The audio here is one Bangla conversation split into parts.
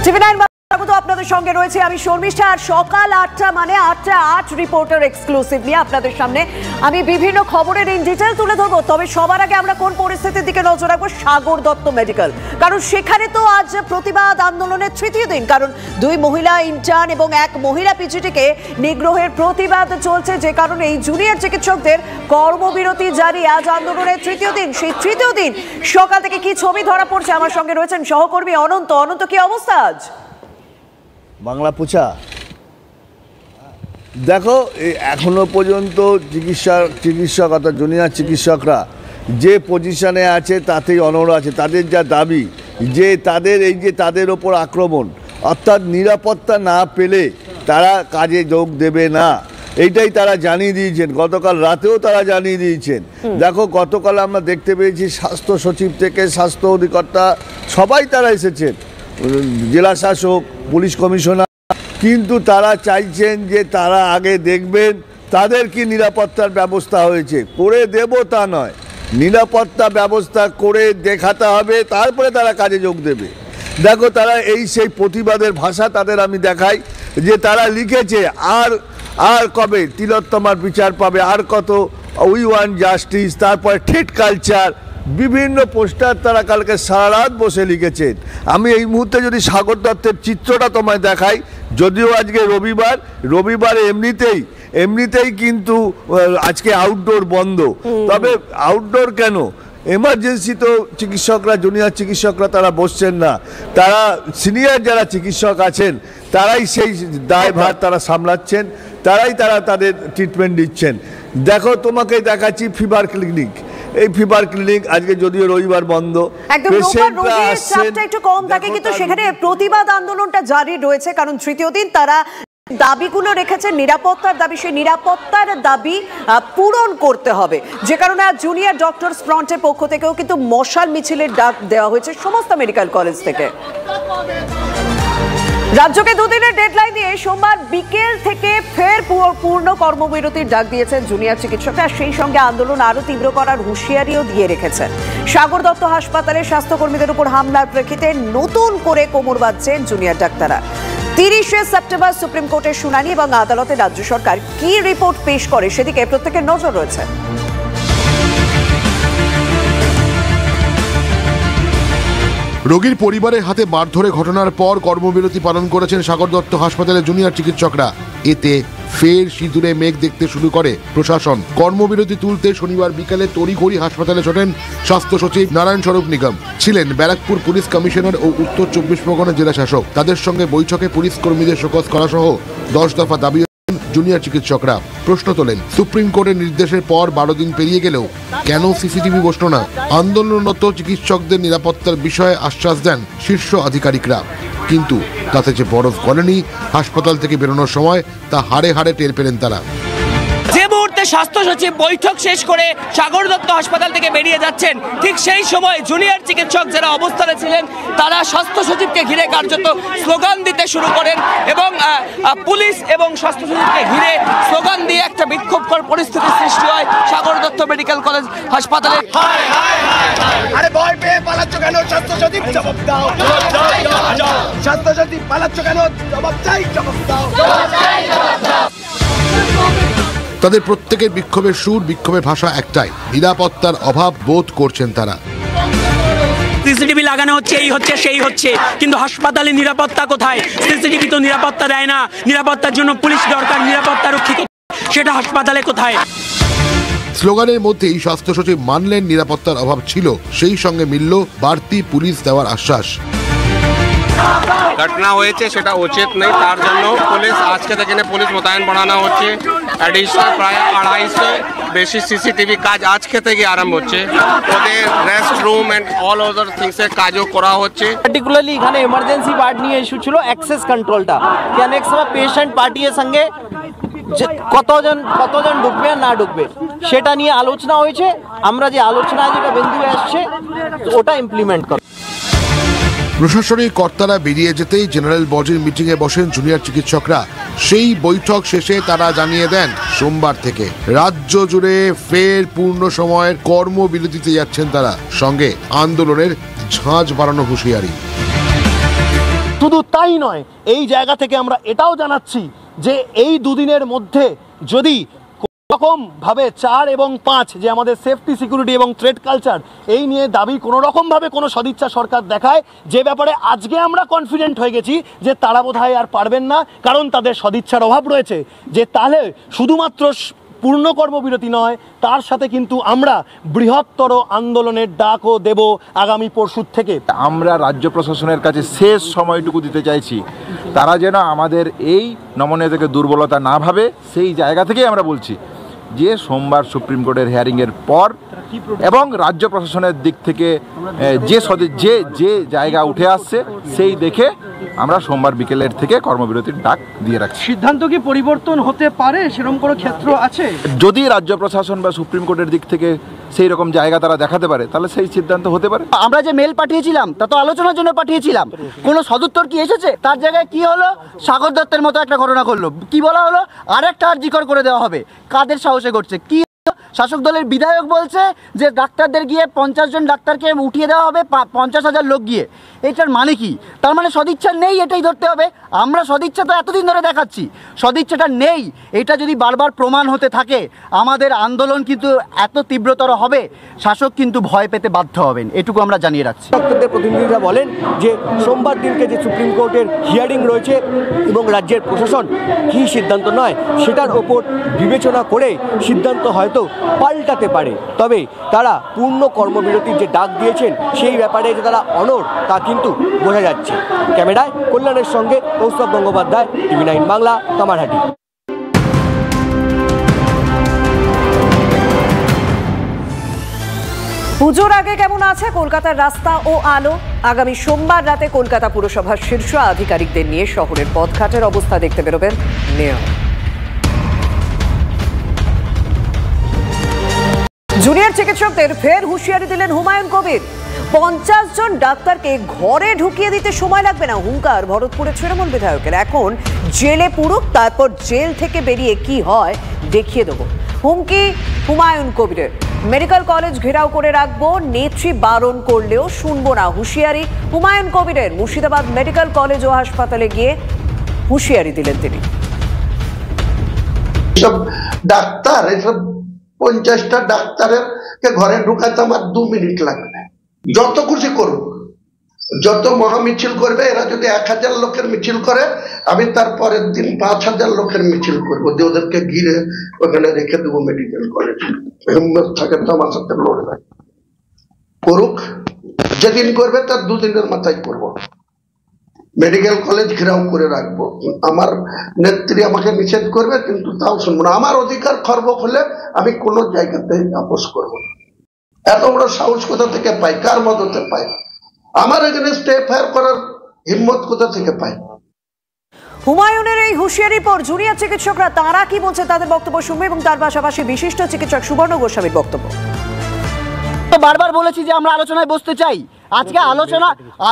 টিভি9 স্বাগত আপনাদের সঙ্গে রয়েছে আমি শর্মিষ্ঠা। আর সকাল ৮টা মানে ৮টা ৮ রিপোর্টার এক্সক্লুসিভ নিয়ে আপনাদের সামনে আমি বিভিন্ন খবরের ইন ডিটেল তুলে ধরবো। তবে সবার আগে আমরা কোন পরিস্থিতির দিকে নজর রাখবো, সাগর দত্ত মেডিকেল, কারণ সেখানে তো আজ প্রতিবাদ আন্দোলনের তৃতীয় দিন। কারণ দুই মহিলা ইন্টার্ন এবং এক মহিলা পিজিটিকে নিগ্রহের প্রতিবাদ চলছে, যে কারণে এই জুনিয়র চিকিৎসকদের কর্মবিরতি জারি। আজ আন্দোলনের তৃতীয় দিন, সেই তৃতীয় দিন সকাল থেকে কি ছবি ধরা পড়ছে, আমার সঙ্গে রয়েছেন সহকর্মী অনন্ত। অনন্ত, কি অবস্থা আজ? বাংলা পোছা দেখো, এখনো পর্যন্ত চিকিৎসক অর্থাৎ জুনিয়র চিকিৎসকরা যে পজিশনে আছে তাতেই অনড় আছে। তাদের যা দাবি যে তাদের ওপর আক্রমণ, অর্থাৎ নিরাপত্তা না পেলে তারা কাজে যোগ দেবে না, এইটাই তারা জানিয়ে দিয়েছেন। গতকাল রাতেও তারা জানিয়ে দিয়েছেন। দেখো, গতকাল আমরা দেখতে পেয়েছি স্বাস্থ্য সচিব থেকে স্বাস্থ্য অধিকর্তা সবাই তারা এসেছেন, জেলা শাসক, পুলিশ কমিশনার, কিন্তু তারা চাইছেন যে তারা আগে দেখবেন তাদের কি নিরাপত্তার ব্যবস্থা হয়েছে। করে দেব তা নয়, নিরাপত্তা ব্যবস্থা করে দেখাতে হবে, তারপরে তারা কাজে যোগ দেবে। দেখো, তারা সেই প্রতিবাদের ভাষা তাদের আমি দেখাই যে তারা লিখেছে আর কবে তিলোত্তমার বিচার পাবে, আর কত উই ওয়ান্ট জাস্টিস, তারপরে থ্রেট কালচার, বিভিন্ন পোস্টার তারা কালকে সারা রাত বসে লিখেছেন। আমি এই মুহূর্তে যদি সাগর দত্তের চিত্রটা তোমায় দেখাই, যদিও আজকে রবিবার এমনিতেই কিন্তু আজকে আউটডোর বন্ধ। তবে আউটডোর কেন, এমার্জেন্সি তো চিকিৎসকরা, জুনিয়র চিকিৎসকরা তারা বসছেন না, তারা সিনিয়র যারা চিকিৎসক আছেন তারাই সেই দায়ভার তারা সামলাচ্ছেন, তারা তাদের ট্রিটমেন্ট দিচ্ছেন। দেখো, তোমাকে দেখাচ্ছি ফিভার ক্লিনিক। এই ফিভার ক্লিনিক আজকে যদিও রবিবার বন্ধ, একটু কম থাকে, কিন্তু সেখানে প্রতিবাদ আন্দোলনটা জারি রয়েছে। কারণ তৃতীয় দিন তারা দাবিগুলো রেখেছে, নিরাপত্তার দাবি, সেই নিরাপত্তার দাবি পূরণ করতে হবে, যে কারণে আজ জুনিয়র ডক্টরস ফ্রন্টের পক্ষ থেকেও কিন্তু মশাল মিছিলের ডাক দেওয়া হয়েছে সমস্ত মেডিকেল কলেজ থেকে। রাজ্যকে দুদিনের ডেডলাইন দিয়ে সোমবার বিকেল থেকে ফের পূর্ণ কর্মবিরতির ডাক দিয়েছেন জুনিয়র চিকিৎসকরা। সেই সঙ্গে আন্দোলন আরো তীব্র করার হুঁশিয়ারিও দিয়ে রেখেছেন। সাগর দত্ত হাসপাতালে স্বাস্থ্যকর্মীদের উপর হামলার প্রেক্ষিতে নতুন করে কোমর বাঁধছেন জুনিয়র ডাক্তাররা। 30শে সেপ্টেম্বর সুপ্রিম কোর্টের শুনানি এবং আদালতে রাজ্য সরকার কি রিপোর্ট পেশ করে সেদিকে প্রত্যেকের নজর রয়েছে। রোগীর পরিবারের হাতে মারধরে ঘটনার পর কর্মবিরতি পালন করেছেন সাগর দত্ত হাসপাতালের জুনিয়র চিকিৎসকরা। এতে ফের সিঁদুরে মেঘ দেখতে শুরু করে প্রশাসন। কর্মবিরতি তুলতে শনিবার বিকালে তড়িঘড়ি হাসপাতালে ছোটেন স্বাস্থ্য সচিব নারায়ণ স্বরূপ নিগম। ছিলেন ব্যারাকপুর পুলিশ কমিশনার ও উত্তর 24 পরগনা জেলা শাসক। তাদের সঙ্গে বৈঠকে পুলিশ কর্মীদের শোকজ করা সহ 10 দফা দাবি জুনিয়র চিকিৎসকরা। প্রশ্ন তোলেন, সুপ্রিম কোর্টের নির্দেশের পর 12 দিন পেরিয়ে গেলেও কেন সিসিটিভি বসল না? আন্দোলনরত চিকিৎসকদের নিরাপত্তার বিষয়ে আশ্বাস দেন শীর্ষ আধিকারিকরা, কিন্তু তাতে যে বরফ গলেনি হাসপাতাল থেকে বেরোনোর সময় তা হাড়ে হাড়ে টের পেলেন তারা। যে মুহূর্তে স্বাস্থ্য সচিব বৈঠক শেষ করে সাগর দত্ত হাসপাতাল থেকে বেরিয়ে যাচ্ছেন, ঠিক সেই সময় জুনিয়র চিকিৎসক যারা অবস্থানে ছিলেন তারা স্বাস্থ্য সচিবকে ঘিরে কার্যত স্লোগান দিতে শুরু করেন এবং পুলিশ এবং স্বাস্থ্য সচিবকে ঘিরে স্লোগান দিয়ে একটা বিক্ষোভকর পরিস্থিতির সৃষ্টি হয় সাগর দত্ত মেডিকেল কলেজ হাসপাতালে। আরে ভয় পেয়ে পালাচ্ছ কেন? স্বাস্থ্য সচিব জবাব দাও, স্বাস্থ্য সচিব পালাচ্ছ কেন? জবাব চাই, জবাব দাও। তাদের প্রত্যেকের বিক্ষোভের সুর, বিক্ষোভের ভাষা একটাই, নিরাপত্তার অভাব বোধ করছেন তারা। সিসিটিভি লাগানো হচ্ছে, এই হচ্ছে সেই হচ্ছে, কিন্তু হাসপাতালে নিরাপত্তা কোথায়? সিসিটিভি তো নিরাপত্তা দেয় না। নিরাপত্তার জন্য পুলিশ দরকার, নিরাপত্তা রক্ষী, সেটা হাসপাতালে কোথায়? স্লোগানের মধ্যেই স্বাস্থ্য সচিব মানলেন নিরাপত্তার অভাব ছিল, সেই সঙ্গে মিলল বাড়তি পুলিশ দেওয়ার আশ্বাস। ঘটনা হয়েছে সেটা উচিত নেই, তার জন্য পুলিশ আজকে থেকে পুলিশ মোতায়েন বাড়ানো হচ্ছে। অ্যাডিশনাল প্রায় 250 বেশি সিসিটিভি কাজ আজকে থেকে আরম্ভ হচ্ছে। ওদের rest room and all other থিংসের কাজও করা হচ্ছে। পার্টিকুলারলি এখানে এমার্জেন্সি পার্ট নিয়ে ইস্যু ছিল অ্যাক্সেস কন্ট্রোলটা, কি অনেক সময় পেশেন্ট পার্টির সঙ্গে কতজন ঢুকবে আর না ঢুকবে সেটা নিয়ে আলোচনা হয়েছে। আমরা যে আলোচনা যেটা বিন্দু আসছে ওটা ইমপ্লিমেন্ট করব। প্রশাসনিক কর্তারা বেরিয়ে যেতেই জেনারেল বডির মিটিংয়ে বসেন জুনিয়র চিকিৎসকরা। সেই বৈঠক শেষে তারা জানিয়ে দেন সোমবার থেকে রাজ্য জুড়ে ফের পূর্ণ সময়ের কর্মবিরতিতে যাচ্ছেন তারা, সঙ্গে আন্দোলনের ঝাঁজ বাড়ানো হুঁশিয়ারি। শুধু তাই নয়, এই জায়গা থেকে আমরা এটাও জানাচ্ছি যে এই দুদিনের মধ্যে যদি রকমভাবে 4 এবং 5 যে আমাদের সেফটি সিকিউরিটি এবং থ্রেট কালচার এই নিয়ে দাবি কোনো রকমভাবে কোনো সদিচ্ছা সরকার দেখায়, যে ব্যাপারে আজকে আমরা কনফিডেন্ট হয়ে গেছি যে তারা বোধহয় আর পারবেন না, কারণ তাদের সদিচ্ছার অভাব রয়েছে, যে তাহলে শুধুমাত্র পূর্ণ কর্মবিরতি নয়, তার সাথে কিন্তু আমরা বৃহত্তর আন্দোলনের ডাকও দেব আগামী পরশুর থেকে। আমরা রাজ্য প্রশাসনের কাছে শেষ সময়টুকু দিতে চাইছি, তারা যেন আমাদের এই নমনীয়তাকে দুর্বলতা না ভাবে, সেই জায়গা থেকেই আমরা বলছি যে সোমবার সুপ্রিম কোর্টের হিয়ারিংয়ের পর এবং রাজ্য প্রশাসনের দিক থেকে যে জায়গা উঠে আসছে সেই দেখে আমরা সোমবার বিকেলের থেকে কর্মবিরতির ডাক দিয়ে রাখছি। সিদ্ধান্ত কি পরিবর্তন হতে পারে, সেরকম কোনো ক্ষেত্র আছে? যদি রাজ্য প্রশাসন বা সুপ্রিম কোর্টের দিক থেকে সেই রকম জায়গা তারা দেখাতে পারে, তাহলে সেই সিদ্ধান্ত হতে পারে। আমরা যে মেল পাঠিয়েছিলাম তা তো আলোচনার জন্য পাঠিয়েছিলাম, কোনো সদুত্তর কি এসেছে? তার জায়গায় কি হলো, সাগর দত্তের মতো একটা ঘটনা করলো, কি বলা হলো আরেকটা আরজিকর করে দেওয়া হবে। কাদের সাহসে করছে? কি শাসক দলের বিধায়ক বলছে যে ডাক্তারদের গিয়ে 50 জন ডাক্তারকে উঠিয়ে দেওয়া হবে, 50,000 লোক গিয়ে। এটার মানে কি? তার মানে সদিচ্ছা নেই, এটাই ধরতে হবে। আমরা সদিচ্ছা তো এতদিন ধরে দেখাচ্ছি, সদিচ্ছাটা নেই। এটা যদি বারবার প্রমাণ হতে থাকে, আমাদের আন্দোলন কিন্তু এত তীব্রতর হবে, শাসক কিন্তু ভয় পেতে বাধ্য হবেন, এটুকু আমরা জানিয়ে রাখছি। ডাক্তারদের প্রতিনিধিরা বলেন যে সোমবার দিনকে যে সুপ্রিম কোর্টের হিয়ারিং রয়েছে এবং রাজ্যের প্রশাসন কী সিদ্ধান্ত নয় সেটার ওপর বিবেচনা করে সিদ্ধান্ত হয়তো পাল্টাতে পারে, তবে তারা পূর্ণ কর্মবিরতির যে ডাক দিয়েছেন সেই ব্যাপারে যে তারা অনড় তা কিন্তু বোঝা যাচ্ছে। ক্যামেরায় কল্যাণের সঙ্গে কৌস্তব গঙ্গোপাধ্যায়, TV9 বাংলা, কামারহাটি। পুজোর আগে কেমন আছে কলকাতার রাস্তা ও আলো? আগামী সোমবার রাতে কলকাতা পুরসভার শীর্ষ আধিকারিকদের নিয়ে শহরের পথঘাটের অবস্থা দেখতে বেরোবেন মেয়র। জুনিয়র চিকিৎসকদের ফের হুঁশিয়ারি দিলেন হুমায়ুন কবির। 50 জন ডাক্তারকে ঘরে ঢুকিয়ে দিতে সময় লাগবে না, হুঙ্কার ভরতপুরের তৃণমূল বিধায়কের। এখন জেলে পুরুক, তারপর জেল থেকে বেরিয়ে কি হয় দেখিয়ে দেবো, হুমকি হুমায়ুন কবিরের। মেডিকেল কলেজ ঘেরাও করে রাখবো, নেত্রী বারণ করলেও শুনবো না, হুঁশিয়ারি হুমায়ুন কবিরের। মুর্শিদাবাদ মেডিকেল কলেজ ও হাসপাতালে গিয়ে হুঁশিয়ারি দিলেন তিনি। সব ডাক্তার, এসব 50টা ডাক্তারের ঘরে ঢুকাতে আমার 2 মিনিট লাগবে। যত খুশি করুক, যত মহামিছিল করবে, এরা যদি 1000 লোকের মিছিল করে, আমি তার পরের দিন 5000 লোকের মিছিল করবো, যে ওদেরকে ঘিরে ওখানে রেখে দেবো মেডিকেল কলেজ। হিম্মত থাকে তো আমার সাথে লড়বে, করুক। যেদিন করবে তার 2 দিনের মাথায় করবো। মেডিকেল কলেজ ঘেরাও করে রাখবো। আমার নেত্রী আমাকে নিষেধ করবে, কিন্তু তাও শুনবো না। আমার অধিকার খর্ব হলে আমি কোনো জায়গাতে আপোষ করবো না। এত বড় সাহস কোথা থেকে পাই, কার মদতে পাই? আমার এগেনস্টে এফআইআর করার হিম্মত কোথা থেকে পাই? হুমায়ুনের এই হুঁশিয়ারির পর জুনিয়র চিকিৎসকরা তারা কি বলছে তাদের বক্তব্য শুনবে, এবং তার পাশাপাশি বিশিষ্ট চিকিৎসক সুবর্ণ গোস্বামীর বক্তব্য। তো বারবার বলেছি যে আমরা আলোচনায় বসতে চাই। আজকে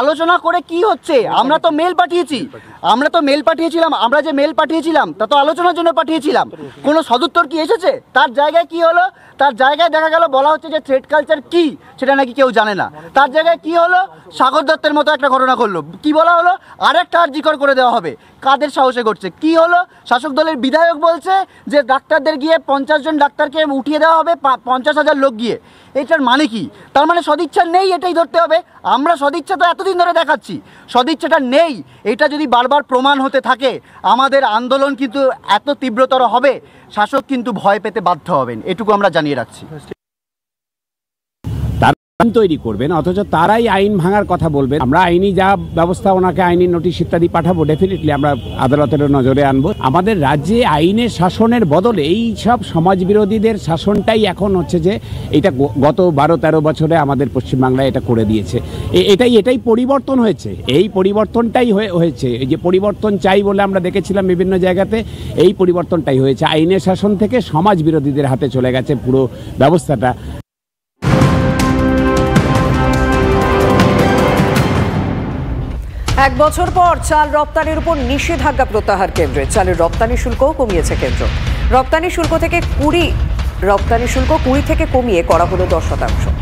আলোচনা করে কি হচ্ছে? আমরা তো মেল পাঠিয়েছিলাম, আমরা যে মেল পাঠিয়েছিলাম তা তো আলোচনার জন্য পাঠিয়েছিলাম। কোনো সদুত্তর কি এসেছে? তার জায়গায় কি হলো? তার জায়গায় দেখা গেল বলা হচ্ছে যে থ্রেট কালচার কি সেটা নাকি কেউ জানে না। তার জায়গায় কি হলো, সাগর দত্তের মতো একটা ঘটনা করলো, কি বলা হলো আরেকটা আরজিকর করে দেওয়া হবে। কাদের সাহসে করছে? কি হলো, শাসক দলের বিধায়ক বলছে যে ডাক্তারদের গিয়ে 50 জন ডাক্তারকে উঠিয়ে দেওয়া হবে, 50,000 লোক গিয়ে। এটার মানে কি? তার মানে সদিচ্ছা নেই, এটাই ধরতে হবে। আমরা সদিচ্ছা তো এতদিন ধরে দেখাচ্ছি, সদিচ্ছাটা নেই। এটা যদি বারবার প্রমাণ হতে থাকে, আমাদের আন্দোলন কিন্তু এত তীব্রতর হবে, শাসক কিন্তু ভয় পেতে বাধ্য হবেন, এটুকু আমরা জানিয়ে রাখছি। তৈরি করবেন, অথচ তারাই আইন ভাঙার কথা বলবেন। আমরা আইনি যা ব্যবস্থা, ওনাকে আইনি নোটিশ ইত্যাদি পাঠাবো, ডেফিনেটলি আমরা আদালতের নজরে আনবো। আমাদের রাজ্যে আইনের শাসনের বদলে এই সব সমাজ বিরোধীদের শাসনটাই এখন হচ্ছে যে এটা গত 12-13 বছরে আমাদের পশ্চিমবাংলায় এটা করে দিয়েছে। এটাই পরিবর্তন হয়েছে, এই পরিবর্তনটাই হয়েছে। এই যে পরিবর্তন চাই বলে আমরা দেখেছিলাম বিভিন্ন জায়গাতে, এই পরিবর্তনটাই হয়েছে। আইনের শাসন থেকে সমাজ বিরোধীদের হাতে চলে গেছে পুরো ব্যবস্থাটা। 1 বছর পর চাল রপ্তানির উপর নিষেধাজ্ঞা প্রত্যাহার কেন্দ্রে। চালের রপ্তানি শুল্কও কমিয়েছে কেন্দ্র। রপ্তানি শুল্ক থেকে 20 থেকে কমিয়ে করা হলো 10%।